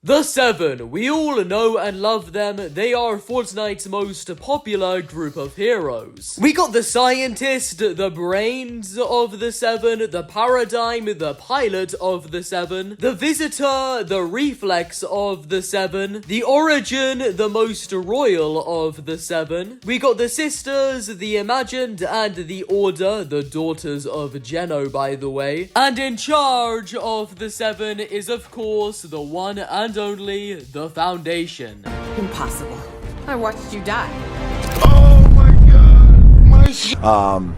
The Seven, we all know and love them. They are Fortnite's most popular group of heroes. We got the scientist, the brains of the Seven, the paradigm, the pilot of the Seven, the visitor, the reflex of the Seven, the origin, the most royal of the Seven. We got the sisters, the imagined, and the order, the daughters of Geno, by the way. And in charge of the Seven is, of course, the one and only the Foundation. Impossible. I watched you die. Oh my god!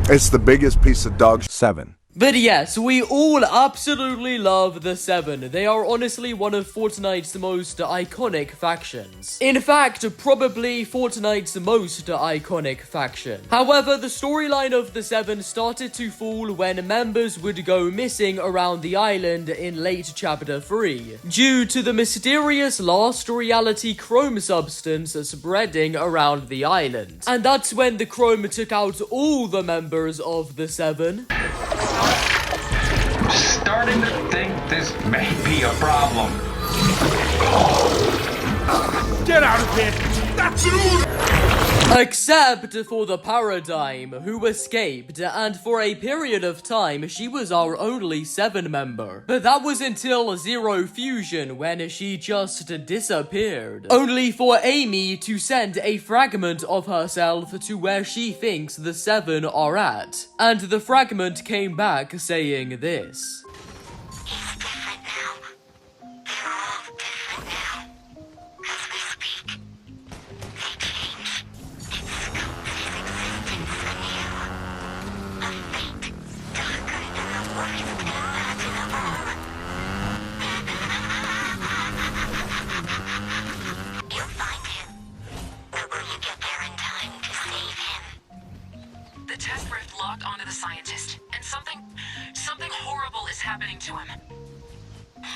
It's the biggest piece of dog. 7. But yes, we all absolutely love the Seven. They are honestly one of Fortnite's most iconic factions. In fact, probably Fortnite's most iconic faction. However, the storyline of the Seven started to fall when members would go missing around the island in late Chapter 3, due to the mysterious last reality chrome substance spreading around the island. And that's when the chrome took out all the members of the Seven. Starting to think this may be a problem. Get out of here! That's it! Except for the Paradigm, who escaped, and for a period of time, she was our only Seven member. But that was until Zero Fusion, when she just disappeared. Only for Amy to send a fragment of herself to where she thinks the Seven are at. And the fragment came back saying this. The test rift locked onto the scientist, and something horrible is happening to him.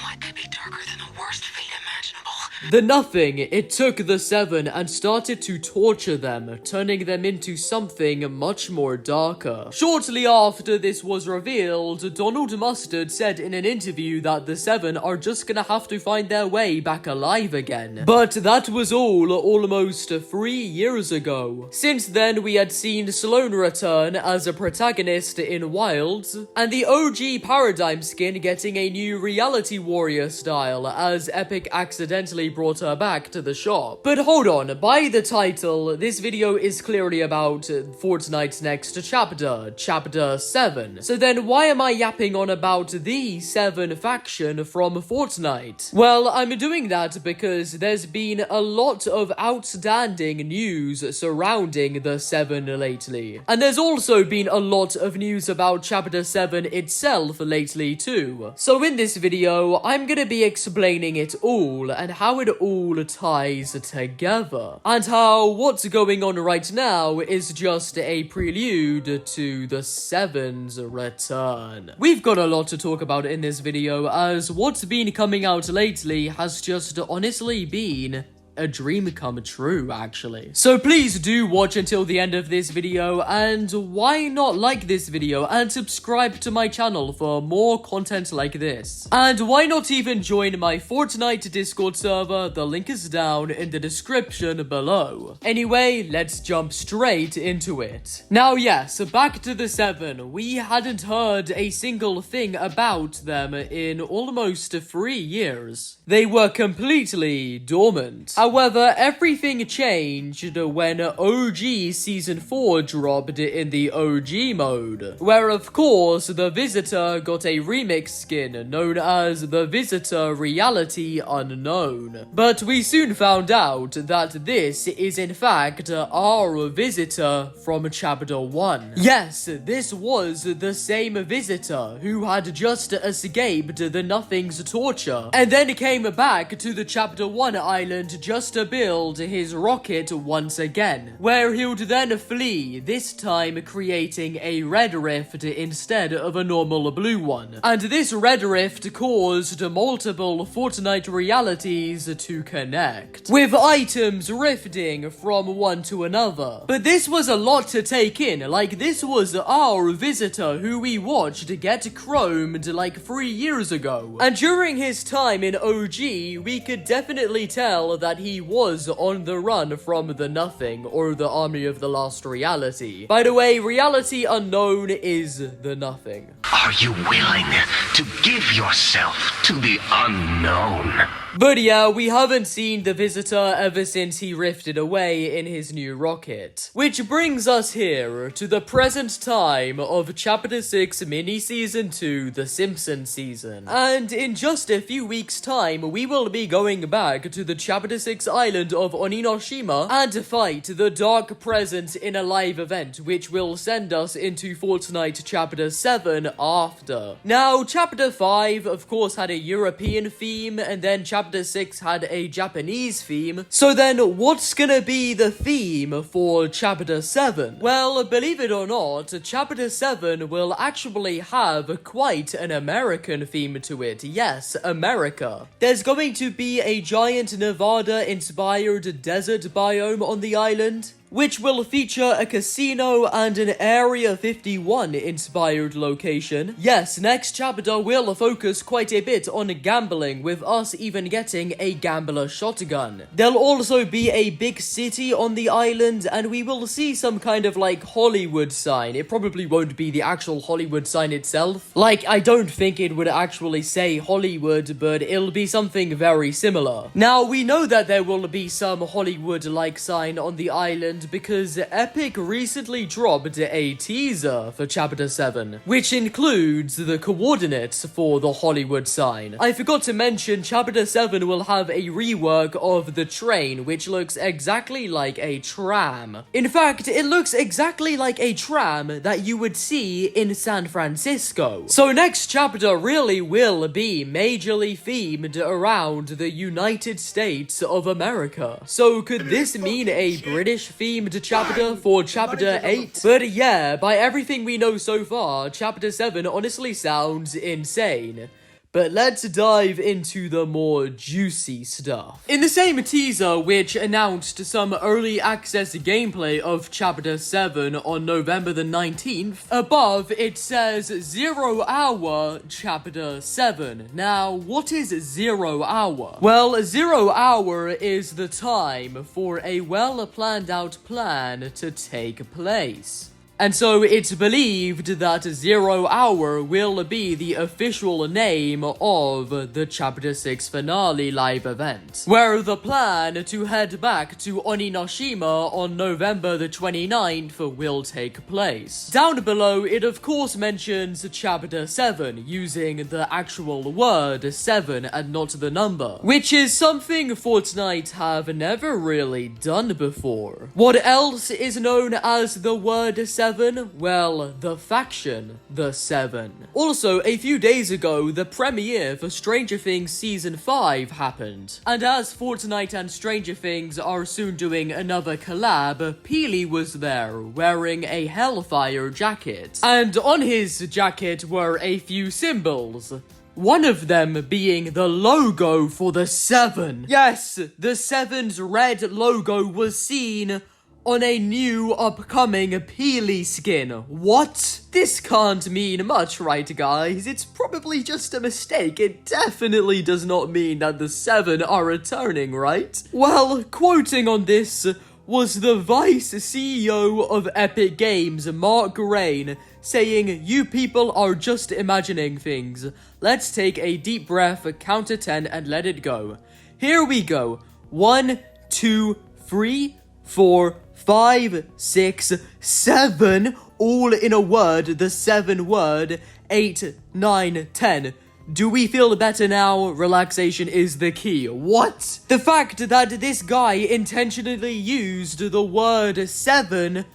What could be darker than the worst fate imaginable? The Nothing, it took the Seven and started to torture them, turning them into something much more darker. Shortly after this was revealed, Donald Mustard said in an interview that the Seven are just gonna have to find their way back alive again. But that was all almost 3 years ago. Since then, we had seen Sloane return as a protagonist in Wilds, and the OG Paradigm skin getting a new Reality Warrior style, as Epic accidentally brought her back to the shop. But hold on, by the title, this video is clearly about Fortnite's next chapter, Chapter 7. So then why am I yapping on about the Seven faction from Fortnite? Well, I'm doing that because there's been a lot of outstanding news surrounding the Seven lately. And there's also been a lot of news about Chapter 7 itself lately too. So in this video, I'm gonna be explaining it all and how it all ties together. And how what's going on right now is just a prelude to the Seven's return. We've got a lot to talk about in this video, as what's been coming out lately has just honestly been a dream come true, actually. So please do watch until the end of this video, and why not like this video and subscribe to my channel for more content like this. And why not even join my Fortnite Discord server? The link is down in the description below. Anyway, let's jump straight into it. Now yes, back to the Seven. We hadn't heard a single thing about them in almost 3 years. They were completely dormant. However, everything changed when OG Season 4 dropped in the OG mode, where of course the Visitor got a remix skin known as the Visitor Reality Unknown. But we soon found out that this is in fact our Visitor from Chapter 1. Yes, this was the same Visitor who had just escaped the Nothing's torture, and then came back to the Chapter 1 island just just to build his rocket once again, where he would then flee, this time creating a red rift instead of a normal blue one. And this red rift caused multiple Fortnite realities to connect, with items rifting from one to another. But this was a lot to take in, like this was our visitor who we watched get chromed like 3 years ago. And during his time in OG, we could definitely tell that he was on the run from the Nothing, or the Army of the Lost Reality. By the way, Reality Unknown is the Nothing. Are you willing to give yourself to the unknown? But yeah, we haven't seen the visitor ever since he rifted away in his new rocket. Which brings us here to the present time of Chapter 6 Mini Season 2, The Simpsons season. And in just a few weeks' time, we will be going back to the Chapter 6 island of Oninoshima and fight the Dark Presence in a live event, which will send us into Fortnite Chapter 7 after. Now, Chapter 5, of course, had a European theme, and then Chapter 6 had a Japanese theme. So then, what's gonna be the theme for Chapter 7? Well, believe it or not, Chapter 7 will actually have quite an American theme to it. Yes, America. There's going to be a giant Nevada-inspired desert biome on the island, which will feature a casino and an Area 51 inspired location. Yes, next chapter will focus quite a bit on gambling, with us even getting a gambler shotgun. There'll also be a big city on the island, and we will see some kind of like Hollywood sign. It probably won't be the actual Hollywood sign itself. Like, I don't think it would actually say Hollywood, but it'll be something very similar. Now, we know that there will be some Hollywood-like sign on the island because Epic recently dropped a teaser for Chapter 7, which includes the coordinates for the Hollywood sign. I forgot to mention, Chapter 7 will have a rework of the train, which looks exactly like a tram. In fact, it looks exactly like a tram that you would see in San Francisco. So next chapter really will be majorly themed around the United States of America. So could this mean a British themed chapter for Chapter 8? But yeah, by everything we know so far, Chapter 7 honestly sounds insane. But let's dive into the more juicy stuff. In the same teaser, which announced some early access gameplay of Chapter 7 on November the 19th, above it says 0 hour Chapter 7. Now, what is 0 hour? Well, 0 hour is the time for a well-planned out plan to take place. And so it's believed that 0 hour will be the official name of the Chapter 6 finale live event, where the plan to head back to Oninoshima on November the 29th will take place. Down below, it of course mentions Chapter 7, using the actual word 7 and not the number, which is something Fortnite have never really done before. What else is known as the word 7? Well, the faction, the 7. Also, a few days ago, the premiere for Stranger Things Season 5 happened. And as Fortnite and Stranger Things are soon doing another collab, Peely was there, wearing a Hellfire jacket. And on his jacket were a few symbols. One of them being the logo for the 7. Yes, the 7's red logo was seen on a new upcoming Peely skin. What? This can't mean much, right guys? It's probably just a mistake. It definitely does not mean that the 7 are returning, right? Well, quoting on this was the Vice CEO of Epic Games, Mark Rain, saying, "You people are just imagining things. Let's take a deep breath, count to 10 and let it go. Here we go. 1, 2, 3, 4, 5, 6, 7, all in a word, the 7 word, 8, 9, 10. Do we feel better now? Relaxation is the key. What? The fact that this guy intentionally used the word 7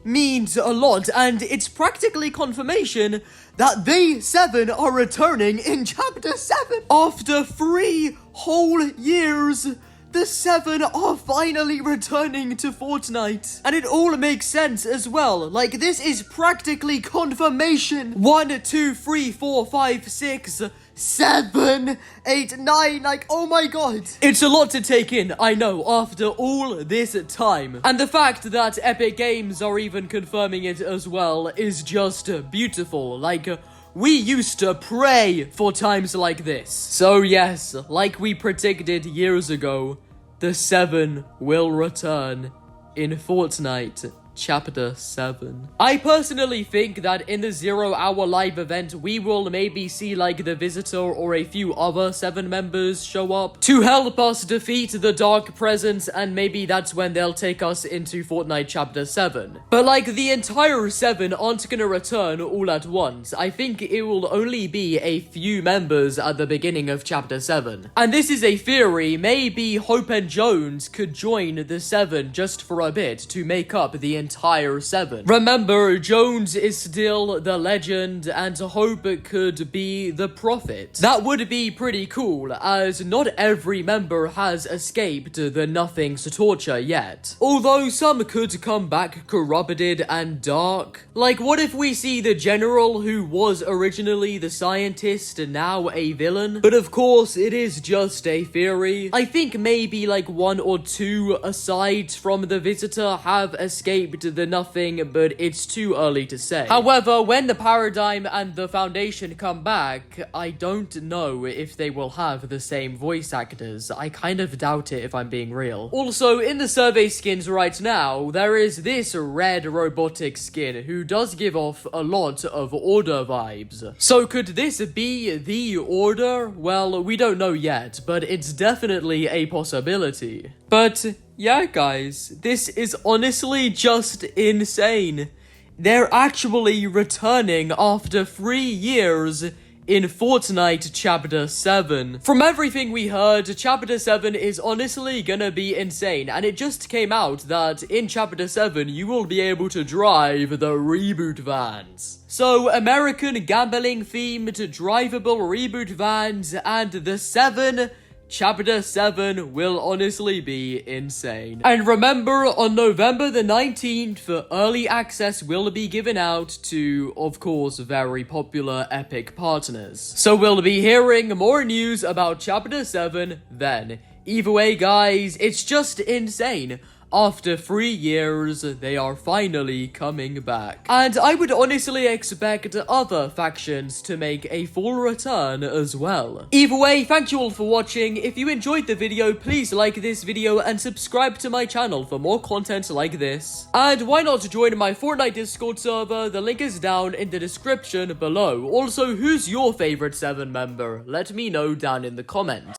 means a lot, and it's practically confirmation that they 7 are returning in Chapter 7. After 3 whole years, The 7 are finally returning to Fortnite. And it all makes sense as well. Like, this is practically confirmation. 1, 2, 3, 4, 5, 6, 7, 8, 9. Like, oh my god. It's a lot to take in, I know, after all this time. And the fact that Epic Games are even confirming it as well is just beautiful. Like, we used to pray for times like this. So yes, like we predicted years ago, the 7 will return in Fortnite Chapter 7. I personally think that in the 0-hour live event, we will maybe see like the Visitor or a few other 7 members show up to help us defeat the Dark Presence, and maybe that's when they'll take us into Fortnite Chapter 7. But like the entire 7 aren't gonna return all at once. I think it will only be a few members at the beginning of Chapter 7. And this is a theory, maybe Hope and Jones could join the 7 just for a bit to make up the entire 7. Remember, Jones is still the legend and Hope could be the prophet. That would be pretty cool, as not every member has escaped the Nothing's torture yet. Although some could come back corrupted and dark. Like, what if we see the general who was originally the scientist now a villain? But of course, it is just a theory. I think maybe like 1 or 2 aside from the Visitor have escaped the Nothing, but it's too early to say. However, when the Paradigm and the Foundation come back, I don't know if they will have the same voice actors. I kind of doubt it, if I'm being real. Also, in the survey skins right now, there is this red robotic skin who does give off a lot of Order vibes. So could this be the Order? Well, we don't know yet, but it's definitely a possibility. But yeah, guys, this is honestly just insane. They're actually returning after 3 years in Fortnite Chapter 7. From everything we heard, Chapter 7 is honestly gonna be insane, and it just came out that in Chapter 7 you will be able to drive the reboot vans. So, American gambling themed drivable reboot vans and the 7 Chapter 7 will honestly be insane. And remember, on November the 19th, early access will be given out to, of course, very popular Epic partners. So we'll be hearing more news about Chapter 7 then. Either way, guys, it's just insane. After 3 years, they are finally coming back. And I would honestly expect other factions to make a full return as well. Either way, thank you all for watching. If you enjoyed the video, please like this video and subscribe to my channel for more content like this. And why not join my Fortnite Discord server? The link is down in the description below. Also, who's your favorite 7 member? Let me know down in the comments.